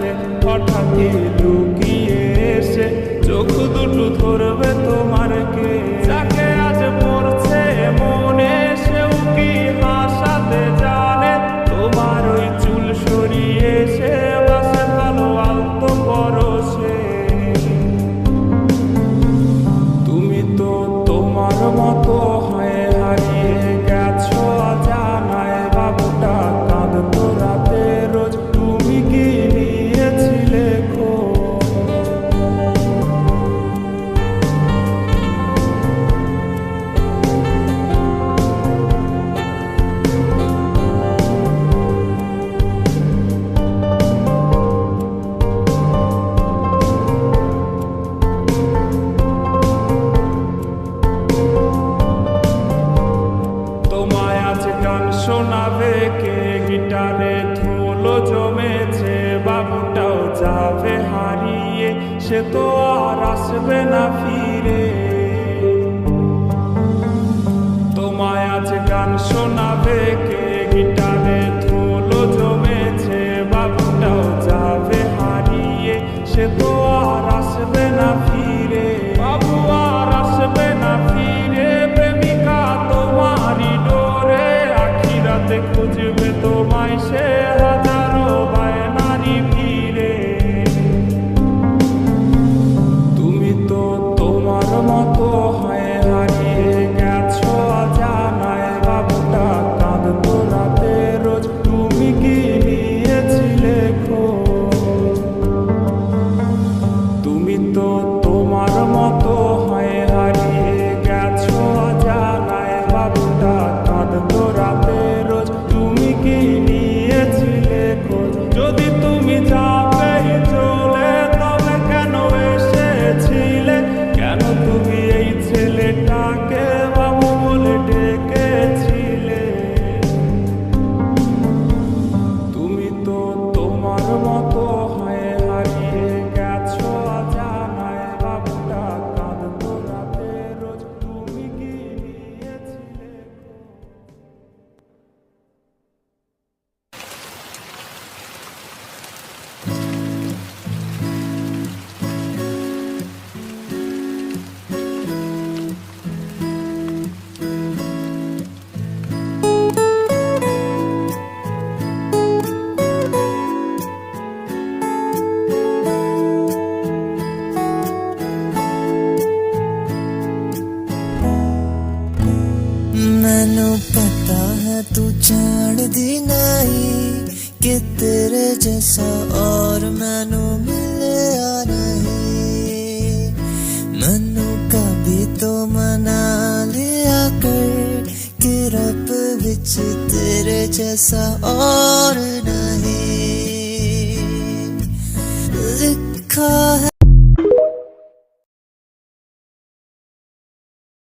সাথে হঠাৎই লুকিয়ে এসে চোখ দুটো ধরবে তোমার কে? যাকে আজ পড়ছে মনে সেও কি হাসাতে জানে? তোমার ওই চুল সরিয়ে সে বাসে ভালো আলতো পরশে। তুমি তো তোমার মতো হয়ে হারিয়ে গেছো অজানায়। বাবুটা কাঁদতো রাতে রোজ, তুমি কি নিয়েছিলে খোঁজ? তোমায় আজ গান শোনাবে কে? গিটারে ধুলো জমেছে, বাবুটাও যাবে হারিয়ে, সে তো আর আসবে না ফিরে। তোমায় আজ গান শোনাবে কে? গিটারে ধুলো জমেছে, বাবুটাও যাবে হারিয়ে, সে তো আর আসবে না ফিরে। বাবু আর আসবে না ফিরে, প্রেমিকা তোমারই ডোরে আখিরাতে খুঁজবে তোমায় সে হাজারো বায়নারি ভিড়ে। তুমি তো তোমার মতো হয়ে হারিয়ে গেছো অজানায়। বাবুটা কাঁদতো রাতে রোজ, তুমি কি নিয়েছিলে খোঁজ? তুমি তো তোমার মতো হয়ে হারিয়ে গেছো অজানায়। বাবুটা কাঁদতো রাতে রোজ, তুমি কি নিয়েছিলে খোঁজ? যদি তুমি যাবে চলে তবে কেন এসেছিলে? কেন তুমি এই ছেলেটাকে বাবু বলে ডেকেছিলে? তুমি তো তোমার মতো হয়ে হারিয়ে গেছো অজানায়। বাবুটা কাঁদতো রাতে রোজ, তুমি কি নিয়েছিলে খোঁজ? मैनू पता है तू जान दी नहीं कि तेरे जैसा और मैनू मिले नहीं। मैनू कभी तो मना लिया कर कि रब विच तेरे जैसा और नहीं।